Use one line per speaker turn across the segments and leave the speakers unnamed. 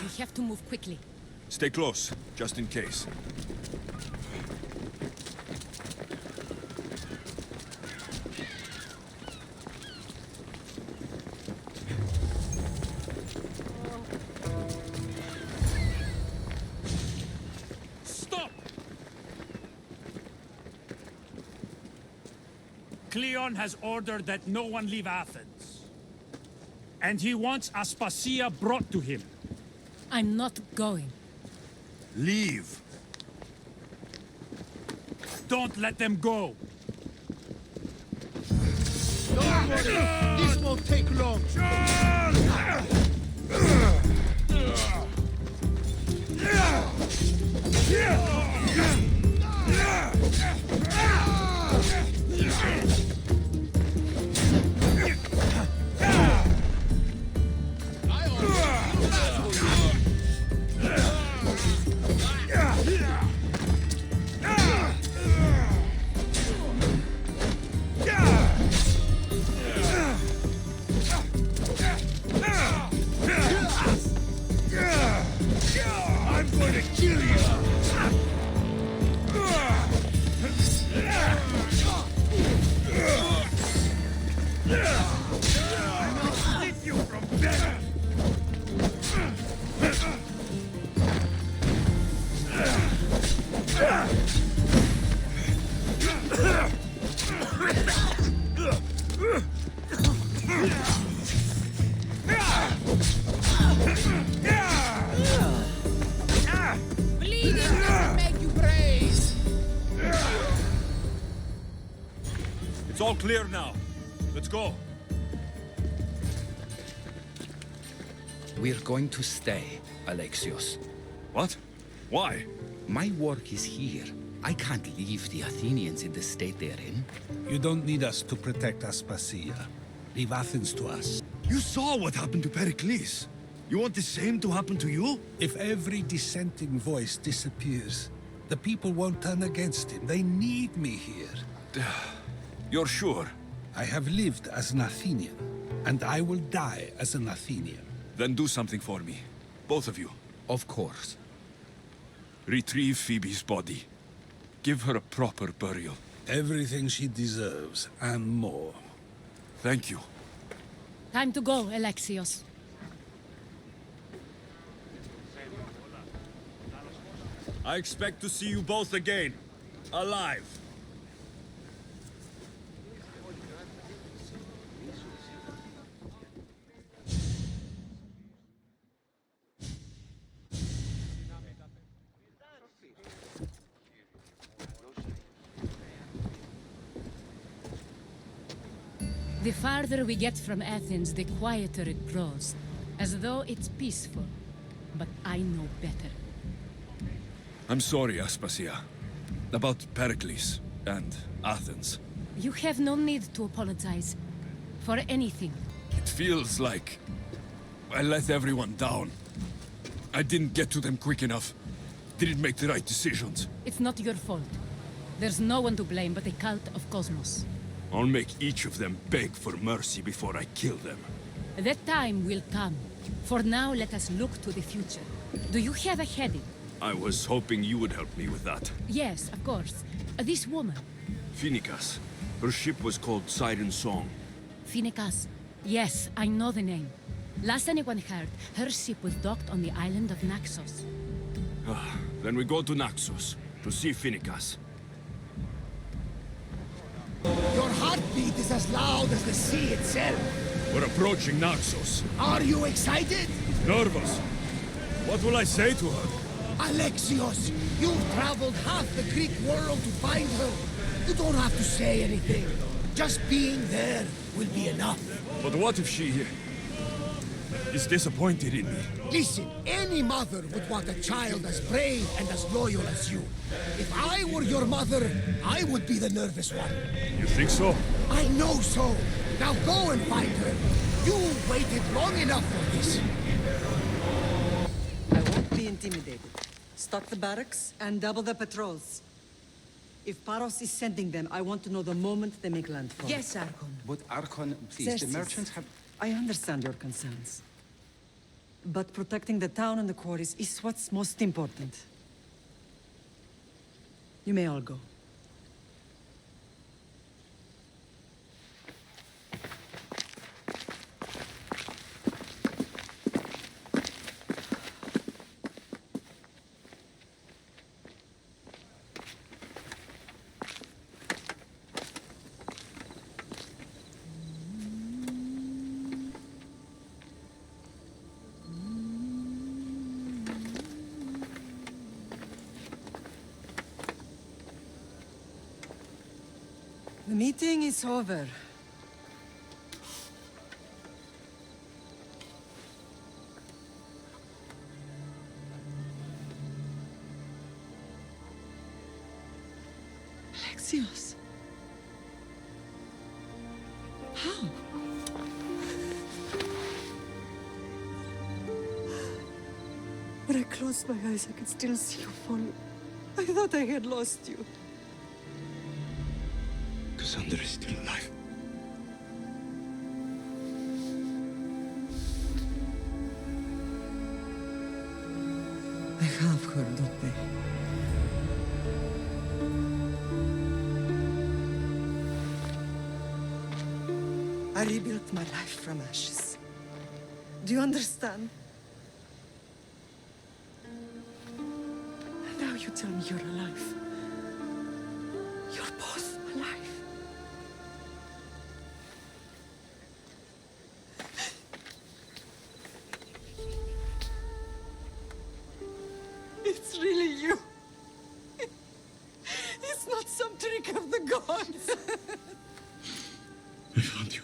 We have to move quickly.
Stay close, just in case.
Stop! Cleon has ordered that no one leave Athens. And he wants Aspasia brought to him.
I'm not going.
Leave!
Don't let them go!
Don't worry, this won't take long.
I'm going to kill you! I'll split you from there!
Bleeding doesn't make you brave.
It's all clear now. Let's go.
We're going to stay, Alexios.
What? Why?
My work is here. I can't leave the Athenians in the state they're in.
You don't need us to protect Aspasia. Leave Athens to us.
You saw what happened to Pericles. You want the same to happen to you?
If every dissenting voice disappears, the people won't turn against him. They need me here.
You're sure?
I have lived as an Athenian, and I will die as an Athenian.
Then do something for me. Both of you.
Of course.
Retrieve Phoebe's body. Give her a proper burial.
Everything she deserves, and more.
Thank you.
Time to go, Alexios.
I expect to see you both again. Alive.
The farther we get from Athens, the quieter it grows. As though it's peaceful. But I know better.
I'm sorry, Aspasia. About Pericles and Athens.
You have no need to apologize. For anything.
It feels like I let everyone down. I didn't get to them quick enough. Didn't make the right decisions.
It's not your fault. There's no one to blame but the cult of Cosmos.
I'll make each of them beg for mercy before I kill them.
That time will come. For now, let us look to the future. Do you have a heading?
I was hoping you would help me with that.
Yes, of course. This woman.
Phoenicas. Her ship was called Siren Song.
Phoenicas. Yes, I know the name. Last anyone heard, her ship was docked on the island of Naxos.
Then we go to Naxos to see Phoenicas.
Your heartbeat is as loud as the sea itself.
We're approaching Naxos.
Are you excited?
Nervous. What will I say to her?
Alexios, you've traveled half the Greek world to find her. You don't have to say anything. Just being there will be enough.
But what if she is disappointed in me?
Listen, any mother would want a child as brave and as loyal as you. If I were your mother, I would be the nervous one.
You think so?
I know so. Now go and find her. You waited long enough for this.
I won't be intimidated. Stock the barracks and double the patrols. If Paros is sending them, I want to know the moment they make landfall.
Yes, Archon.
But Archon, please, the
Xerxes,
merchants have...
I understand your concerns. But protecting the town and the quarries is what's most important. You may all go. The meeting is over. Alexios. How? When I closed my eyes, I could still see you falling. I thought I had lost you.
Cassandra is still alive.
I have heard of they. I rebuilt my life from ashes. Do you understand? And now you tell me you're alive. You're both alive. It's really you. It's not some trick of the gods.
I found you.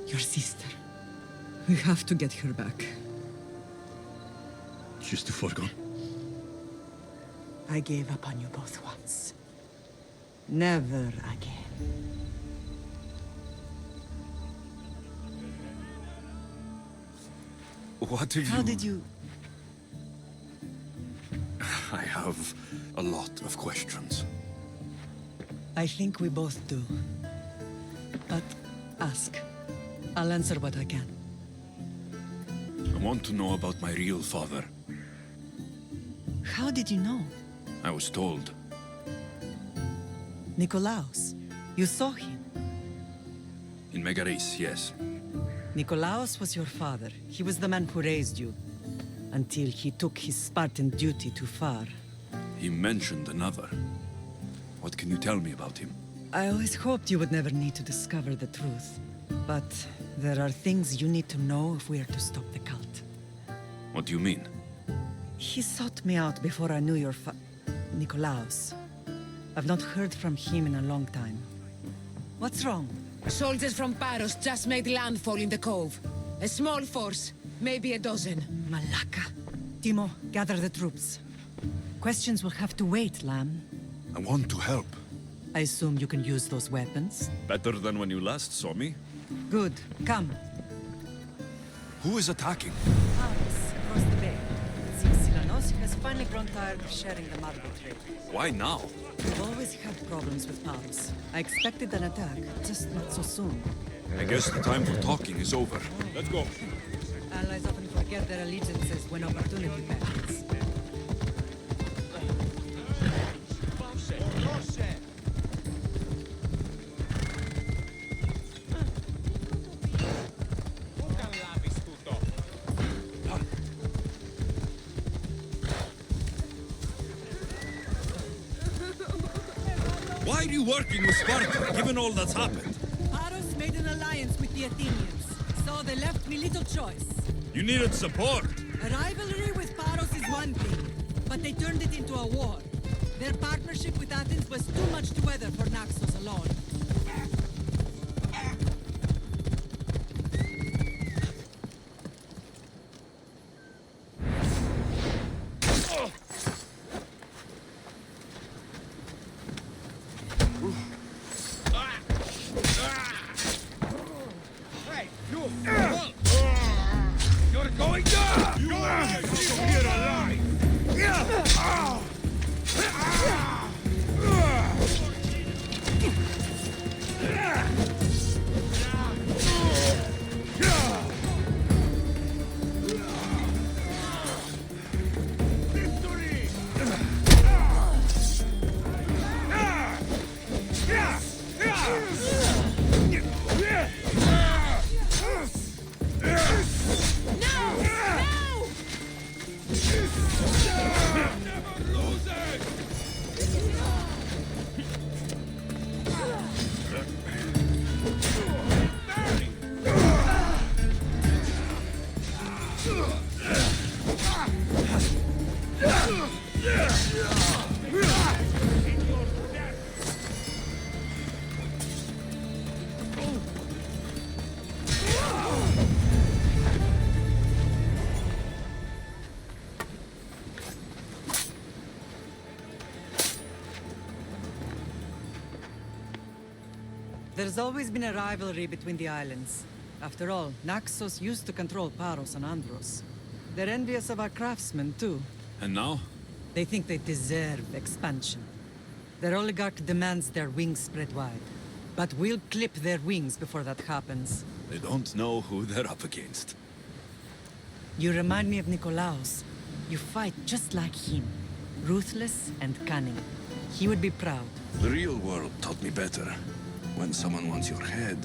Your sister. We have to get her back.
She's too far gone.
I gave up on you both once. Never again.
What have you...
How did you...
I have a lot of questions.
I think we both do. But ask. I'll answer what I can.
I want to know about my real father.
How did you know?
I was told.
Nikolaos. You saw him.
In Megaris, yes.
Nikolaos was your father. He was the man who raised you. Until he took his Spartan duty too far.
He mentioned another. What can you tell me about him?
I always hoped you would never need to discover the truth. But there are things you need to know if we are to stop the cult.
What do you mean?
He sought me out before I knew your Nikolaos. I've not heard from him in a long time. What's wrong?
Soldiers from Paros just made landfall in the cove. A small force, maybe a dozen.
Malaka. Timo, gather the troops. Questions will have to wait, Lamb.
I want to help.
I assume you can use those weapons?
Better than when you last saw me.
Good. Come.
Who is attacking?
Paros, across the bay. It seems Silanos has finally grown tired of sharing the marble trade.
Why now?
We've always had problems with Paros. I expected an attack, just not so soon.
I guess the time for talking is over. Let's go.
Allies often forget their allegiances when opportunity passes.
Why are you working with Sparta, given all that's happened?
Paros made an alliance with the Athenians, so they left me little choice.
You needed support.
A rivalry with Paros is one thing, but they turned it into a war. Their partnership with Athens was too much to weather for Naxos alone.
You're going down! You are here alive!
There's always been a rivalry between the islands. After all, Naxos used to control Paros and Andros. They're envious of our craftsmen, too.
And now?
They think they deserve expansion. Their oligarch demands their wings spread wide. But we'll clip their wings before that happens.
They don't know who they're up against.
You remind me of Nikolaos. You fight just like him. Ruthless and cunning. He would be proud.
The real world taught me better. When someone wants your head,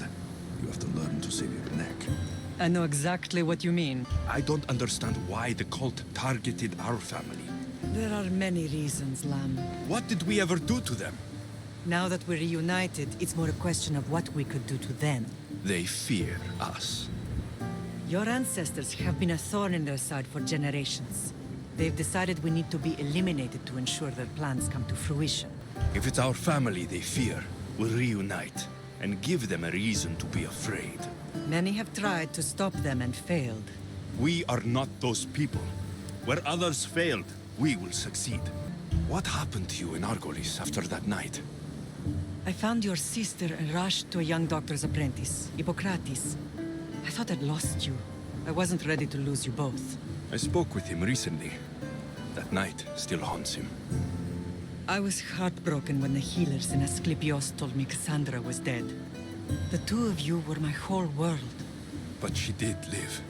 you have to learn to save your neck.
I know exactly what you mean.
I don't understand why the cult targeted our family.
There are many reasons, Lam.
What did we ever do to them?
Now that we're reunited, it's more a question of what we could do to them.
They fear us.
Your ancestors have been a thorn in their side for generations. They've decided we need to be eliminated to ensure their plans come to fruition.
If it's our family they fear, we'll reunite and give them a reason to be afraid.
Many have tried to stop them and failed.
We are not those people. Where others failed, we will succeed. What happened to you in Argolis after that night?
I found your sister and rushed to a young doctor's apprentice, Hippocrates. I thought I'd lost you. I wasn't ready to lose you both.
I spoke with him recently. That night still haunts him.
I was heartbroken when the healers in Asclepios told me Cassandra was dead. The two of you were my whole world.
But she did live.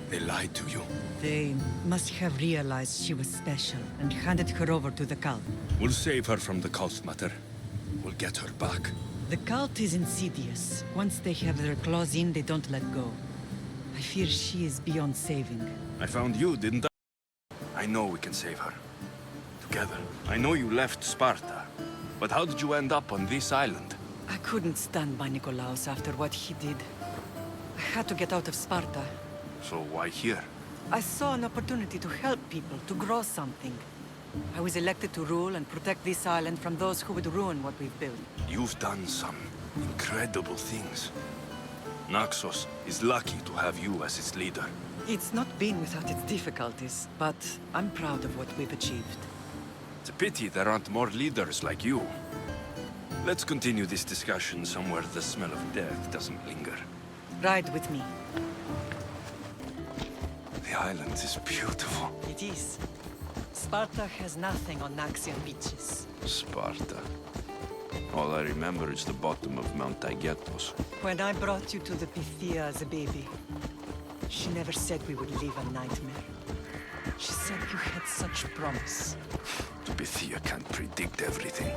They lied to you.
They must have realized she was special and handed her over to the cult.
We'll save her from the cult, Mater. We'll get her back.
The cult is insidious. Once they have their claws in, they don't let go. I fear she is beyond saving.
I found you, didn't I? I know we can save her. Together. I know you left Sparta. But how did you end up on this island?
I couldn't stand by Nikolaos after what he did. I had to get out of Sparta.
So why here?
I saw an opportunity to help people, to grow something. I was elected to rule and protect this island from those who would ruin what we've built.
You've done some incredible things. Naxos is lucky to have you as its leader.
It's not been without its difficulties, but I'm proud of what we've achieved.
It's a pity there aren't more leaders like you. Let's continue this discussion somewhere the smell of death doesn't linger.
Ride with me.
The island is beautiful.
It is. Sparta has nothing on Naxian beaches.
Sparta. All I remember is the bottom of Mount Taygetos.
When I brought you to the Pythia as a baby, she never said we would live a nightmare. She said you had such promise.
The Pythia can't predict everything.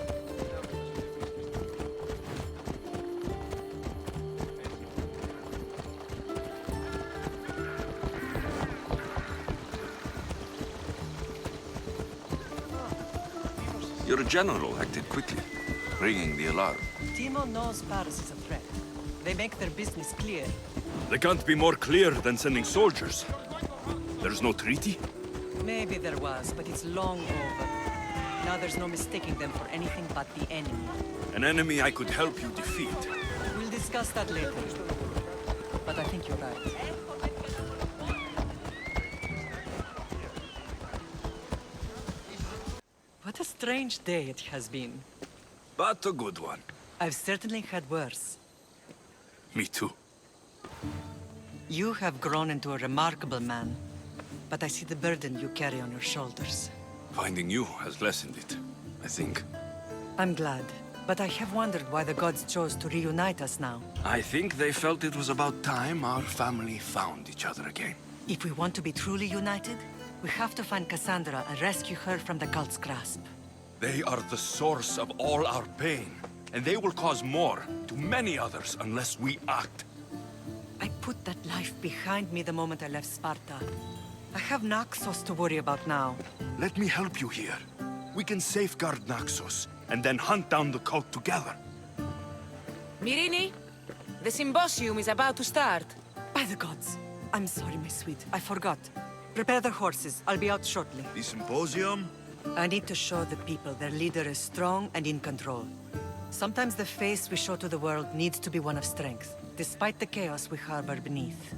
Your general acted quickly, ringing the alarm.
Timo knows Paris is a threat. They make their business clear.
They can't be more clear than sending soldiers. There's no treaty?
Maybe there was, but it's long over. Now there's no mistaking them for anything but the enemy.
An enemy I could help you defeat.
We'll discuss that later. But I think you're right. What a strange day it has been.
But a good one.
I've certainly had worse.
Me too.
You have grown into a remarkable man, but I see the burden you carry on your shoulders.
Finding you has lessened it, I think.
I'm glad, but I have wondered why the gods chose to reunite us now.
I think they felt it was about time our family found each other again.
If we want to be truly united, we have to find Cassandra and rescue her from the cult's grasp.
They are the source of all our pain. and they will cause more to many others unless we act.
I put that life behind me the moment I left Sparta. I have Naxos to worry about now.
Let me help you here. We can safeguard Naxos, and then hunt down the cult together.
Myrrine, the symposium is about to start.
By the gods. I'm sorry, my sweet. I forgot. Prepare the horses. I'll be out shortly.
The symposium?
I need to show the people their leader is strong and in control. Sometimes the face we show to the world needs to be one of strength, despite the chaos we harbor beneath.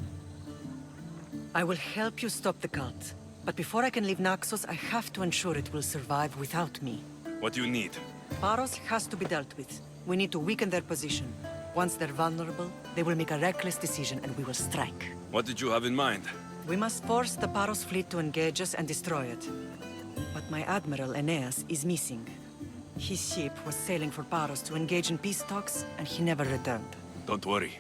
I will help you stop the cult. But before I can leave Naxos, I have to ensure it will survive without me.
What do you need?
Paros has to be dealt with. We need to weaken their position. Once they're vulnerable, they will make a reckless decision and we will strike.
What did you have in mind?
We must force the Paros fleet to engage us and destroy it. But my admiral, Aeneas, is missing. His ship was sailing for Paros to engage in peace talks, and he never returned.
Don't worry.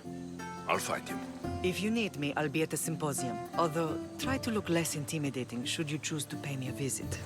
I'll find him.
If you need me, I'll be at the symposium. Although, try to look less intimidating should you choose to pay me a visit.